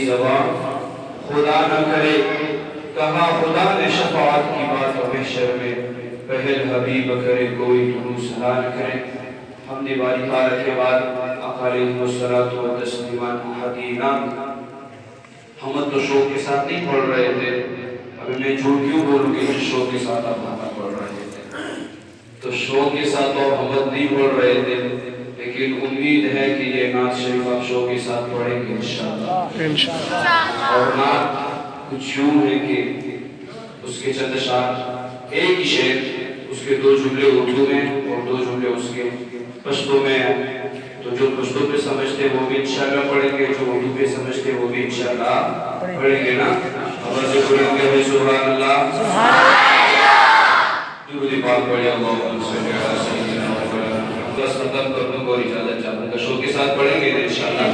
जबान खुदा न करे, कहा खुदा ने शफाअत की बात महशर में, पहल हबीब करे कोई दुरूद सलाह न करे। हमने बारी खार के बाद अकालिहिस्सलातु व तस्लीमान हदीना हम तो शौक के साथ नहीं पढ़ रहे थे। अभी मैं झूठ क्यों बोलूं कि शौक के साथ आप खाना पढ़ रहे थे, तो शौक के साथ तो हम नहीं पढ़ रहे थे, लेकिन उम्मीद है कि ये नात शरीफ आप शौक के साथ पढ़ेंगे इंशाअल्लाह। और नात कुछ यूं है कि उसके चंद शार एक ही शेर, उसके दो जुमले उर्दू में और दो जुमले उसके पश्तो में। तो जो पश्तो पे समझते वो भी इंशाअल्लाह पढ़ेंगे, जो उर्दू पे समझते वो भी इंशाअल्लाह पढ़ेंगे ना। आवाज़ से पढ़ेंगे भाई सुभान अल्लाह, दुरूद पाक पढ़िए अल्लाहुम्मा सल्ली अला सय्यिदिना मुहम्मद। बस खत्म कर दूं और इजाजत चाहूंगा। शौक के साथ पढ़ेंगे इंशाअल्लाह।